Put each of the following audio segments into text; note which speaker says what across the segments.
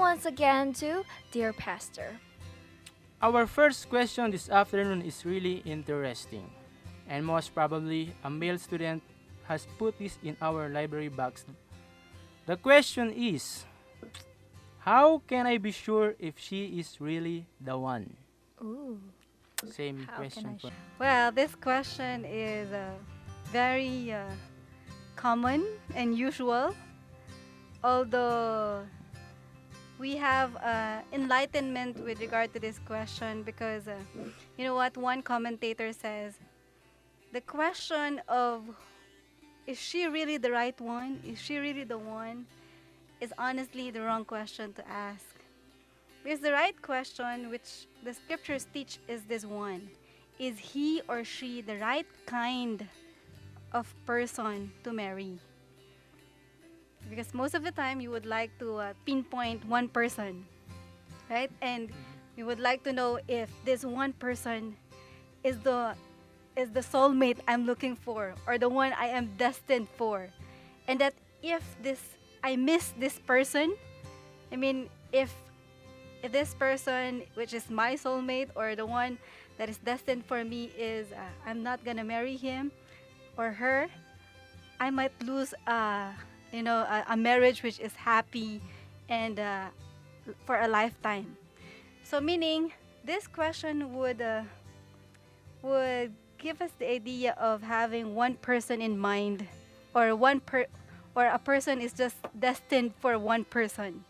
Speaker 1: once again to Dear Pastor.
Speaker 2: Our first question this afternoon is really interesting, and most probably a male student has put this in our library box. The question is, how can I be sure if she is really the one?
Speaker 1: Ooh,
Speaker 2: Same
Speaker 1: how can
Speaker 2: question
Speaker 1: I
Speaker 2: for.
Speaker 1: share?
Speaker 3: Well, this question is very common and usual, although we have enlightenment with regard to this question because you know what one commentator says, the question of is she really the right one, is she really the one, is honestly the wrong question to ask. Because the right question, which the scriptures teach, is this one: is he or she the right kind of person to marry? Because most of the time you would like to pinpoint one person, right? And you would like to know if this one person is the soulmate I'm looking for, or the one I am destined for. And that if this I miss this person, I mean if this person, which is my soulmate or the one that is destined for me, is I'm not gonna marry him or her, I might lose a marriage which is happy and for a lifetime. So meaning this question would give us the idea of having one person in mind, or or a person is just destined for one person,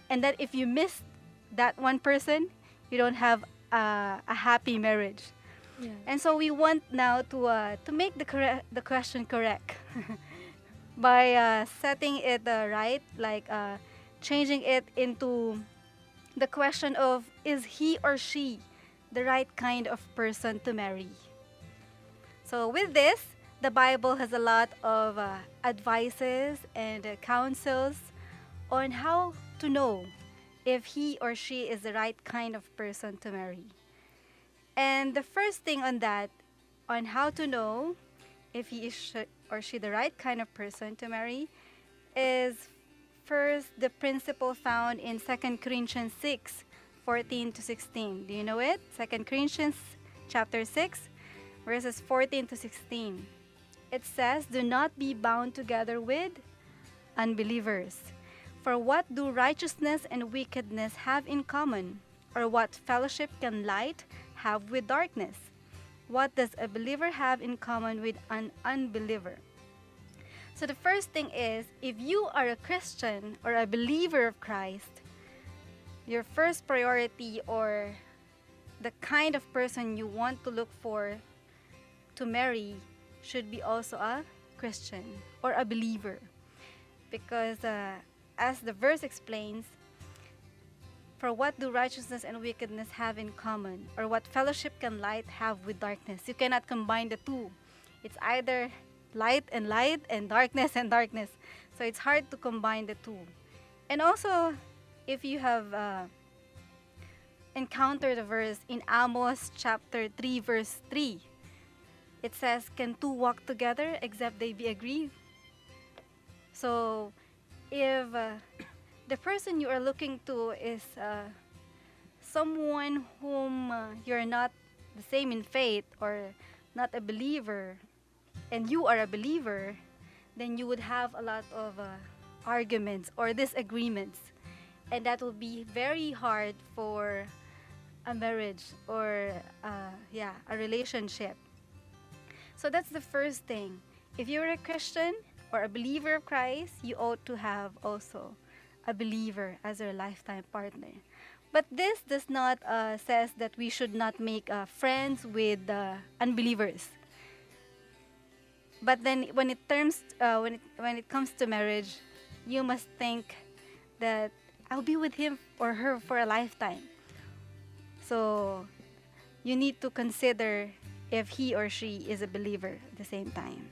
Speaker 3: and that if you miss that one person, you don't have a happy marriage.
Speaker 1: Yeah.
Speaker 3: And so we want now to make the question correct by setting it right, like changing it into the question of, is he or she the right kind of person to marry? So with this, the Bible has a lot of advices and counsels on how to know if he or she is the right kind of person to marry. And the first thing on that, on how to know if he is or she the right kind of person to marry, is first the principle found in 2 Corinthians 6:14 to 16. Do you know it? 2 Corinthians chapter 6, verses 14 to 16. It says, "Do not be bound together with unbelievers. For what do righteousness and wickedness have in common? Or what fellowship can light have with darkness? What does a believer have in common with an unbeliever?" So the first thing is, if you are a Christian or a believer of Christ, your first priority, or the kind of person you want to look for to marry, should be also a Christian or a believer. Because as the verse explains, for what do righteousness and wickedness have in common? Or what fellowship can light have with darkness? You cannot combine the two. It's either light and darkness and darkness. So it's hard to combine the two. And also, if you have encountered a verse in Amos chapter 3, verse 3, it says, "Can two walk together except they be agreed?" So if the person you are looking to is someone whom you're not the same in faith, or not a believer, and you are a believer, then you would have a lot of arguments or disagreements. And that will be very hard for a marriage, or a relationship. So that's the first thing. If you're a Christian or a believer of Christ, you ought to have also a believer as your lifetime partner. But this does not says that we should not make friends with unbelievers. But then when it comes to marriage, you must think that I'll be with him or her for a lifetime. So you need to consider if he or she is a believer at the same time.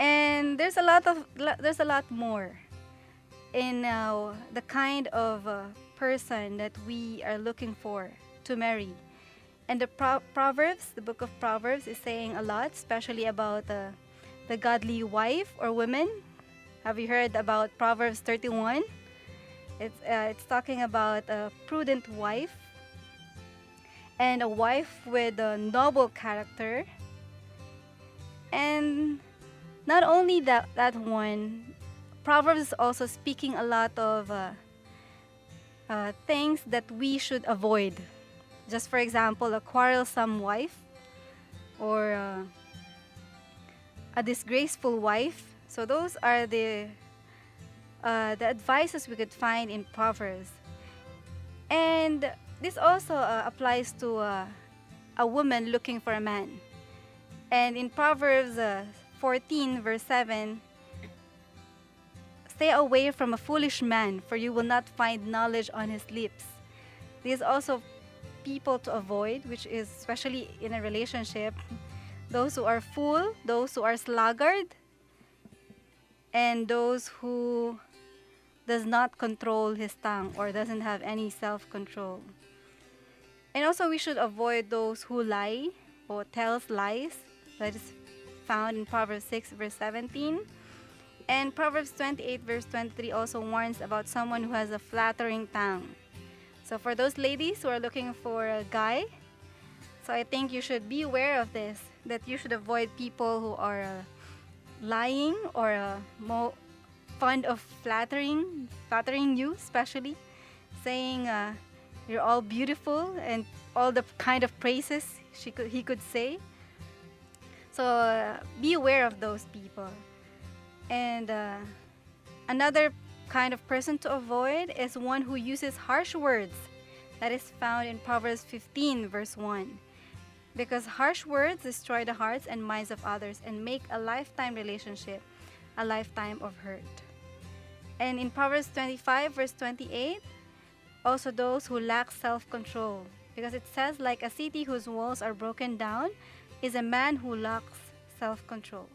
Speaker 3: And there's a lot more in the kind of person that we are looking for to marry. And the Proverbs, the book of Proverbs, is saying a lot, especially about the godly wife or woman. Have you heard about Proverbs 31? It's talking about a prudent wife and a wife with a noble character. And not only that one, Proverbs is also speaking a lot of things that we should avoid. Just for example, a quarrelsome wife or a disgraceful wife. So those are the advices we could find in Proverbs. And this also applies to a woman looking for a man. And in Proverbs 14, verse 7, stay away from a foolish man, for you will not find knowledge on his lips. These also people to avoid, which is especially in a relationship, those who are fool, those who are sluggard, and those who does not control his tongue or doesn't have any self-control. And also we should avoid those who lie or tells lies. That is found in Proverbs 6 verse 17. And Proverbs 28 verse 23 also warns about someone who has a flattering tongue. So for those ladies who are looking for a guy, so I think you should be aware of this, that you should avoid people who are lying or fond of flattering you, especially saying you're all beautiful and all the kind of praises he could say. So be aware of those people. And another kind of person to avoid is one who uses harsh words. That is found in Proverbs 15 verse 1. Because harsh words destroy the hearts and minds of others and make a lifetime relationship a lifetime of hurt. And in Proverbs 25 verse 28, also those who lack self-control. Because it says, like a city whose walls are broken down is a man who lacks self-control.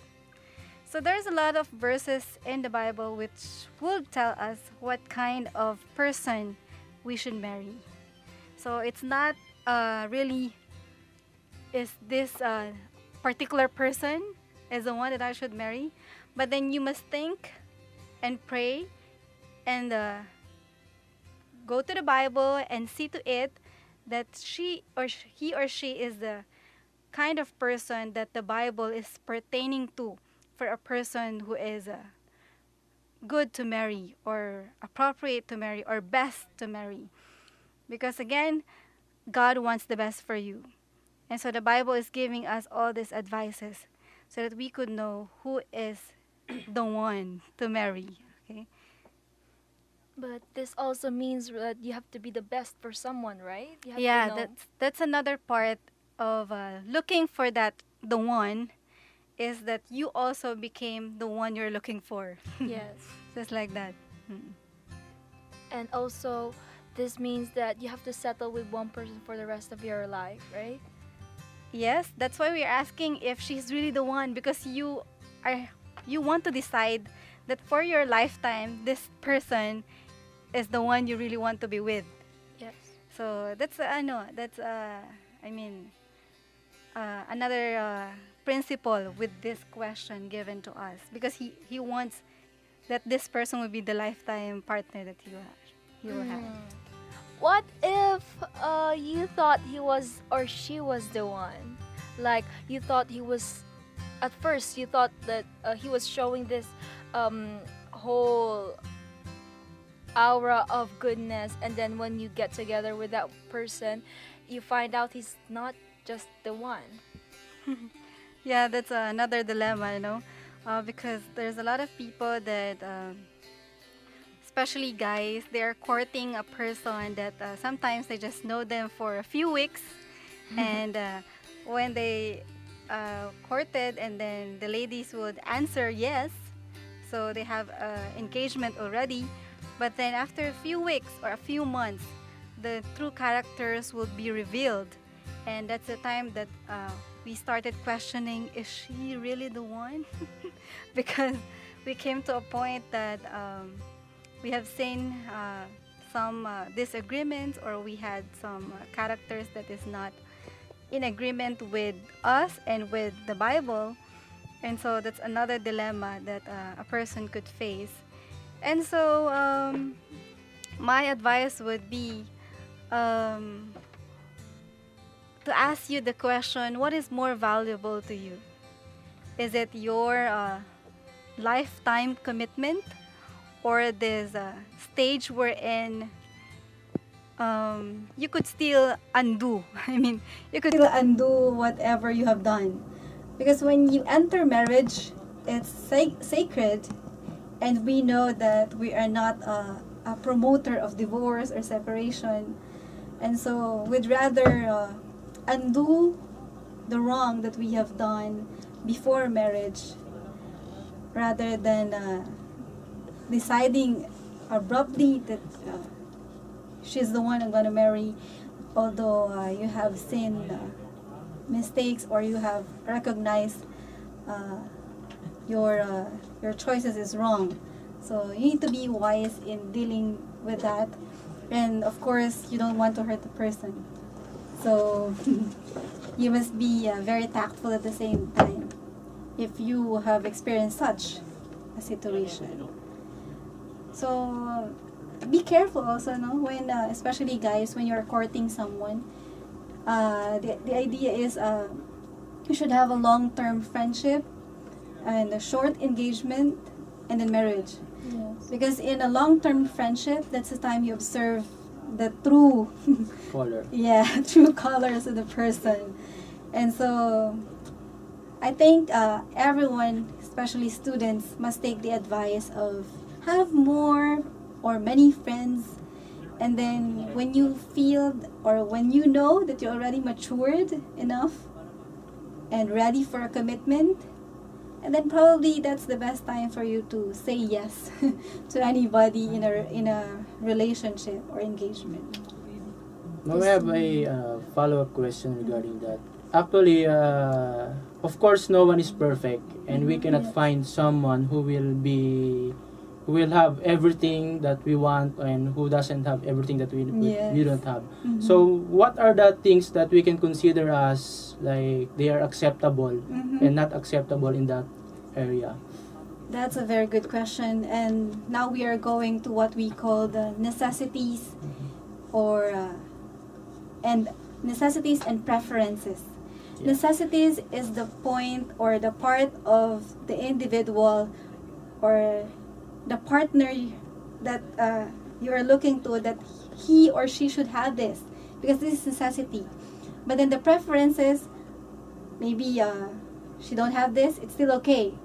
Speaker 3: So there's a lot of verses in the Bible which will tell us what kind of person we should marry. So it's not really, is this particular person is the one that I should marry, but then you must think and pray and go to the Bible and see to it that he or she is the kind of person that the Bible is pertaining to for a person who is good to marry or appropriate to marry or best to marry. Because again, God wants the best for you. And so the Bible is giving us all these advices so that we could know who is the one to marry. Okay?
Speaker 1: But this also means that you have to be the best for someone, right? You have
Speaker 3: Yeah,
Speaker 1: to know.
Speaker 3: that's another part of looking for the one, is that you also became the one you're looking for.
Speaker 1: Yes.
Speaker 3: Just like that. Mm.
Speaker 1: And also, this means that you have to settle with one person for the rest of your life, right?
Speaker 3: Yes, that's why we're asking if she's really the one, because you want to decide that for your lifetime this person is the one you really want to be with.
Speaker 1: Yes.
Speaker 3: So that's I mean another principle with this question given to us, because he wants that this person will be the lifetime partner that you will have.
Speaker 1: What if you thought he was or she was the one? Like you thought he was, at first you thought that he was showing this whole aura of goodness, and then when you get together with that person, you find out he's not just the one.
Speaker 3: Yeah, that's another dilemma, because there's a lot of people that, especially guys, they're courting a person that sometimes they just know them for a few weeks, and when they courted, and then the ladies would answer yes, so they have engagement already, but then after a few weeks or a few months, the true characters will be revealed, and that's the time that we started questioning, is she really the one? Because we came to a point that we have seen some disagreements, or we had some characters that is not in agreement with us and with the Bible. And so that's another dilemma that a person could face. And so My advice would be um, to ask you the question, what is more valuable to you? Is it your lifetime commitment, or this stage wherein you could still undo? I mean, you could still undo whatever you have done. Because when you enter marriage, it's sacred, and we know that we are not a promoter of divorce or separation. And so we'd rather undo the wrong that we have done before marriage rather than deciding abruptly that she's the one I'm going to marry, although you have seen mistakes, or you have recognized uh, your choices is wrong. So you need to be wise in dealing with that, and of course you don't want to hurt the person. So you must be very tactful at the same time if you have experienced such a situation. So be careful also, no? When especially guys, when you're courting someone, the idea is you should have a long-term friendship and a short engagement and then marriage.
Speaker 1: Yes.
Speaker 3: Because in a long-term friendship, that's the time you observe the true,
Speaker 2: Color.
Speaker 3: yeah, true colors of the person. And so I think everyone, especially students, must take the advice of have more or many friends. And then when you feel, or when you know that you're already matured enough and ready for a commitment, and then probably that's the best time for you to say yes to anybody in a relationship or engagement.
Speaker 2: Now we have a follow-up question regarding that. Actually, of course, no one is perfect, and we cannot
Speaker 3: Yes.
Speaker 2: find someone who will have everything that we want, and who doesn't have everything that we
Speaker 3: Yes.
Speaker 2: don't have.
Speaker 3: Mhm.
Speaker 2: So, what are the things that we can consider as like they are acceptable
Speaker 3: Mhm.
Speaker 2: and not acceptable in that area?
Speaker 3: That's a very good question. And now we are going to what we call the necessities, or and necessities and preferences.
Speaker 2: Yeah.
Speaker 3: Necessities is the point or the part of the individual or the partner that you are looking to, that he or she should have this because this is necessity. But then the preferences, maybe she don't have this, it's still okay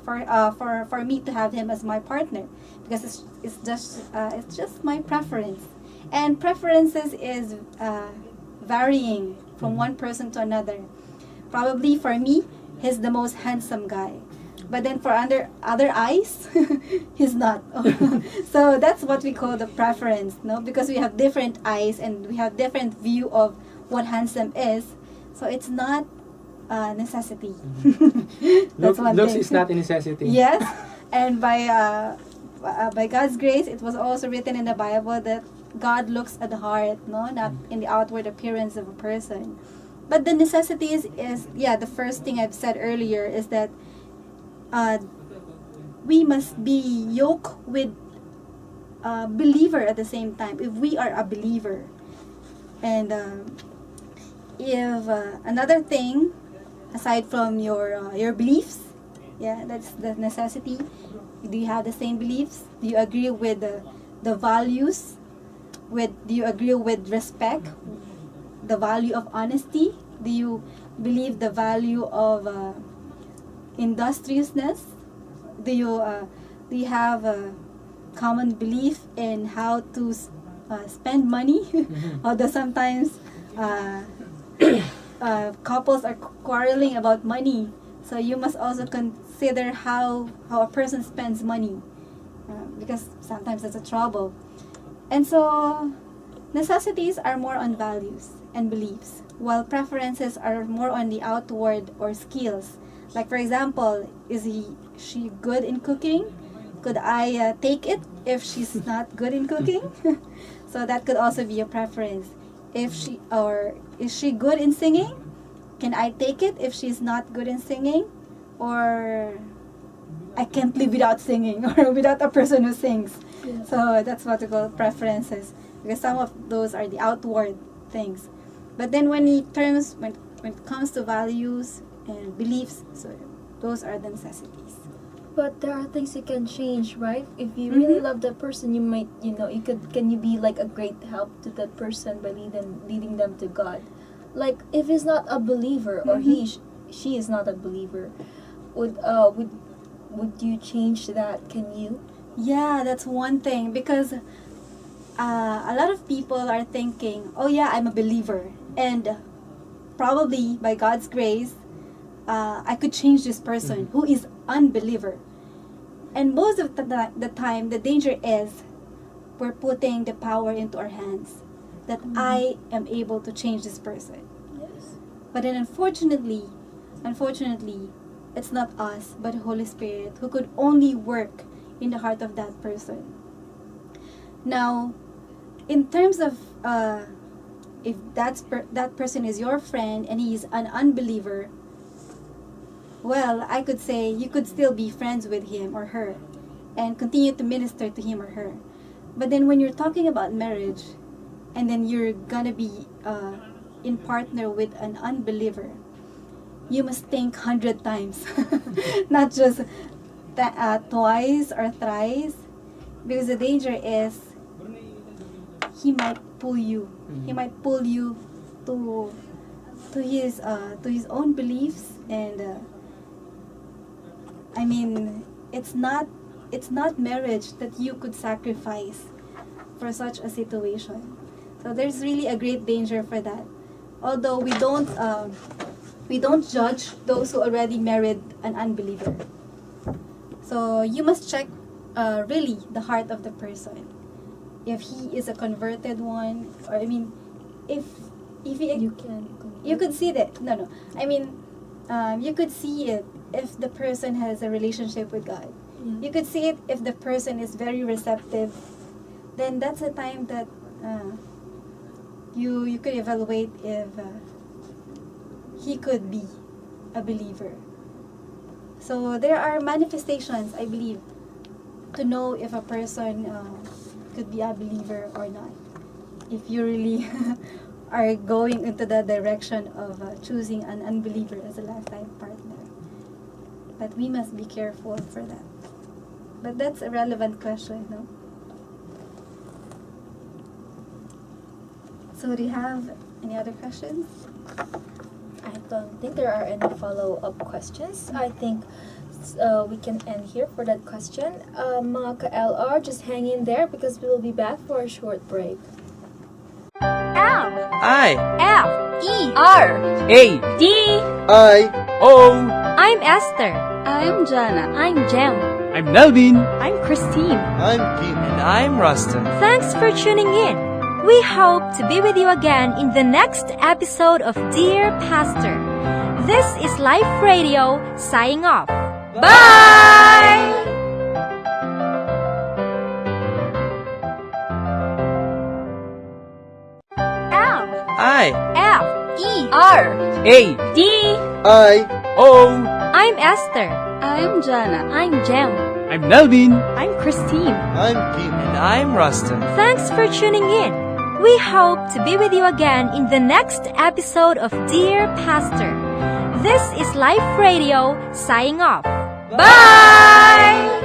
Speaker 3: for me to have him as my partner because it's just my preference. And preferences is varying from one person to another. Probably for me, he's the most handsome guy, but then for other eyes, he's not. So that's what we call the preference, no? Because we have different eyes and we have different view of what handsome is. So it's not a necessity. That's one
Speaker 2: Looks
Speaker 3: thing.
Speaker 2: is not a necessity.
Speaker 3: Yes, and by God's grace, it was also written in the Bible that God looks at the heart, no, not in the outward appearance of a person. But the necessities is, yeah, the first thing I've said earlier is that uh, we must be yoked with a believer at the same time. If we are a believer, and if another thing aside from your beliefs, yeah, that's the necessity. Do you have the same beliefs? Do you agree with the values? Do you agree with respect? The value of honesty? Do you believe the value of industriousness? Do you have a common belief in how to spend money? Although sometimes uh, couples are quarreling about money, so you must also consider how a person spends money, because sometimes that's a trouble. And so necessities are more on values and beliefs, while preferences are more on the outward or skills. Like for example, she good in cooking? Could I take it if she's not good in cooking? So that could also be a preference. Is she good in singing? Can I take it if she's not good in singing? Or I can't live without singing or without a person who sings.
Speaker 1: Yeah.
Speaker 3: So that's what we call preferences, because some of those are the outward things. But then when it comes to values and beliefs, so those are the necessities.
Speaker 1: But there are things you can change, right? If you really love that person, you might, can you be like a great help to that person by leading them to God? Like if he's not a believer or she is not a believer, would you change that? Can you?
Speaker 3: Yeah, that's one thing, because a lot of people are thinking, oh yeah, I'm a believer, and probably by God's grace, I could change this person who is unbeliever. And most of the time, the danger is we're putting the power into our hands that I am able to change this person.
Speaker 1: Yes.
Speaker 3: But then unfortunately, it's not us, but the Holy Spirit who could only work in the heart of that person. Now, in terms of if that person is your friend and he is an unbeliever, well, I could say you could still be friends with him or her and continue to minister to him or her. But then when you're talking about marriage and then you're gonna be in partner with an unbeliever, you must think 100 times, not just twice or thrice, because the danger is he might pull you. He might pull you to his own beliefs, and I mean, it's not marriage that you could sacrifice for such a situation. So there's really a great danger for that. Although we don't judge those who already married an unbeliever. So you must check really the heart of the person. If he is a converted one, or I mean, if he, you could see that. No. I mean, you could see it if the person has a relationship with God.
Speaker 1: Yeah.
Speaker 3: You could see it if the person is very receptive. Then that's a time that you could evaluate if he could be a believer. So there are manifestations, I believe, to know if a person could be a believer or not. If you really are going into the direction of choosing an unbeliever as a lifetime partner. But we must be careful for that. But that's a relevant question, no? So do you have any other questions?
Speaker 1: I don't think there are any follow-up questions. I think we can end here for that question. Mga ka-LR, just hang in there because we will be back for a short break.
Speaker 4: L
Speaker 2: I
Speaker 4: F E R
Speaker 2: A
Speaker 4: D.
Speaker 5: I,
Speaker 2: O
Speaker 4: I'm Esther.
Speaker 3: I'm Jana.
Speaker 4: I'm Jem.
Speaker 2: I'm Melvin.
Speaker 4: I'm Christine.
Speaker 5: I'm Kim.
Speaker 2: And I'm Rustin.
Speaker 4: Thanks for tuning in. We hope to be with you again in the next episode of Dear Pastor. This is Life Radio signing off. Bye! L
Speaker 2: I
Speaker 4: F E R
Speaker 2: A
Speaker 4: D.
Speaker 5: I,
Speaker 2: O
Speaker 4: I'm Esther.
Speaker 3: I'm Jana.
Speaker 4: I'm Jem.
Speaker 2: I'm Melvin.
Speaker 4: I'm Christine.
Speaker 5: I'm Kim.
Speaker 2: And I'm Rustin.
Speaker 4: Thanks for tuning in. We hope to be with you again in the next episode of Dear Pastor. This is Life Radio signing off. Bye!